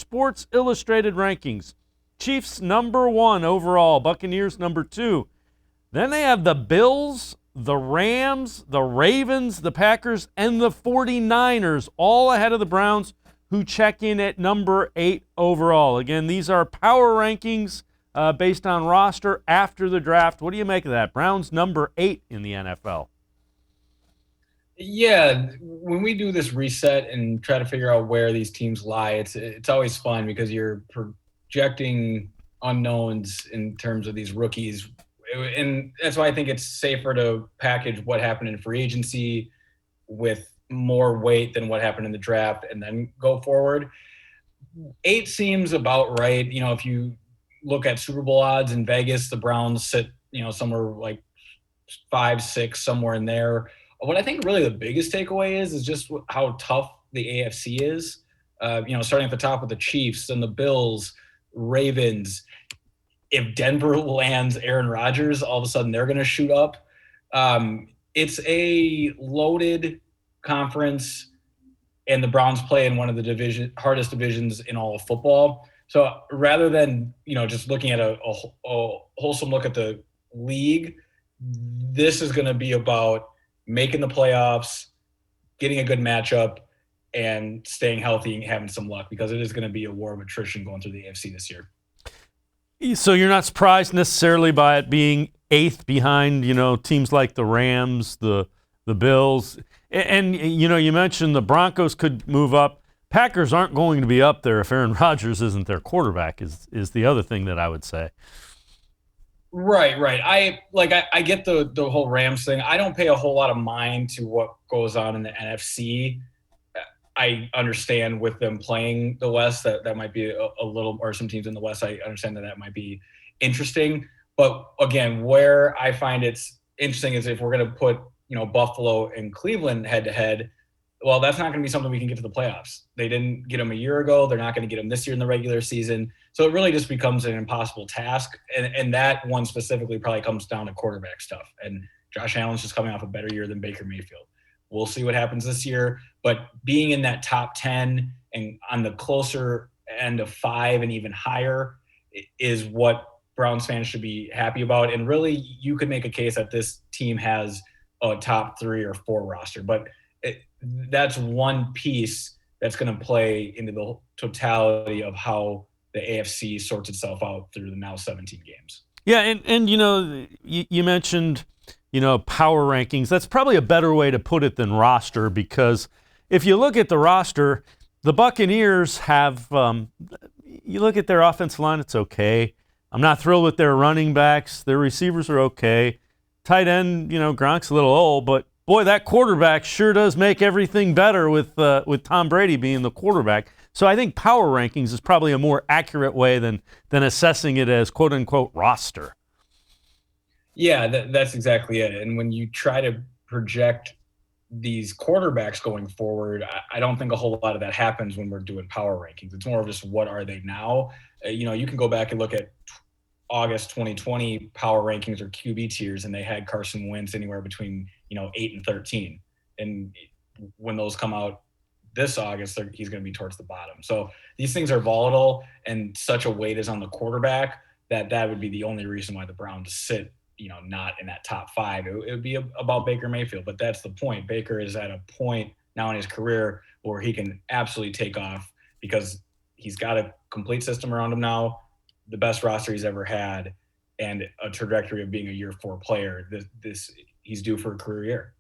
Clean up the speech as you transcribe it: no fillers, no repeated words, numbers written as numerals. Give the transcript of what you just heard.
Sports Illustrated rankings. Chiefs number 1 overall, Buccaneers number 2. Then they have the Bills, the Rams, the Ravens, the Packers, and the 49ers, all ahead of the Browns, who check in at number 8 overall. Again, these are power rankings based on roster after the draft. What do you make of that? Browns number 8 in the NFL. Yeah, when we do this reset and try to figure out where these teams lie, it's always fun because you're projecting unknowns in terms of these rookies. And that's why I think it's safer to package what happened in free agency with more weight than what happened in the draft and then go forward. 8 seems about right. You know, if you look at Super Bowl odds in Vegas, the Browns sit, somewhere like 5, 6, somewhere in there. What I think really the biggest takeaway is just how tough the AFC is. Starting at the top with the Chiefs and the Bills, Ravens. If Denver lands Aaron Rodgers, all of a sudden they're going to shoot up. It's a loaded conference, and the Browns play in one of the hardest divisions in all of football. So rather than just looking at a wholesome look at the league, this is going to be about making the playoffs, getting a good matchup, and staying healthy and having some luck, because it is going to be a war of attrition going through the AFC this year. So you're not surprised necessarily by it being 8th behind, teams like the Rams, the Bills. And you mentioned the Broncos could move up. Packers aren't going to be up there if Aaron Rodgers isn't their quarterback, is the other thing that I would say. Right. I get the whole Rams thing. I don't pay a whole lot of mind to what goes on in the NFC. I understand with them playing the West that might be a little, or some teams in the West, I understand that might be interesting. But again, where I find it's interesting is if we're going to put, Buffalo and Cleveland head to head, well, that's not going to be something we can get to the playoffs. They didn't get them a year ago. They're not going to get them this year in the regular season. So it really just becomes an impossible task. And that one specifically probably comes down to quarterback stuff. And Josh Allen's just coming off a better year than Baker Mayfield. We'll see what happens this year. But being in that top 10 and on the closer end of 5 and even higher is what Browns fans should be happy about. And really, you could make a case that this team has a top 3 or 4 roster. But that's one piece that's going to play into the totality of how the AFC sorts itself out through the now 17 games. Yeah, and you mentioned, power rankings. That's probably a better way to put it than roster, because if you look at the roster, the Buccaneers have, you look at their offensive line, it's okay. I'm not thrilled with their running backs. Their receivers are okay. Tight end, Gronk's a little old, but boy, that quarterback sure does make everything better with Tom Brady being the quarterback. So I think power rankings is probably a more accurate way than assessing it as quote-unquote roster. Yeah, that's exactly it. And when you try to project these quarterbacks going forward, I don't think a whole lot of that happens when we're doing power rankings. It's more of just what are they now? You can go back and look at August 2020 power rankings or QB tiers, and they had Carson Wentz anywhere between 8 and 13. And when those come out this August, he's going to be towards the bottom. So these things are volatile, and such a weight is on the quarterback that would be the only reason why the Browns sit not in that top 5. It would be about Baker Mayfield, but that's the point. Baker is at a point now in his career where he can absolutely take off because he's got a complete system around him now, the best roster he's ever had, and a trajectory of being a year 4 player. He's due for a career year.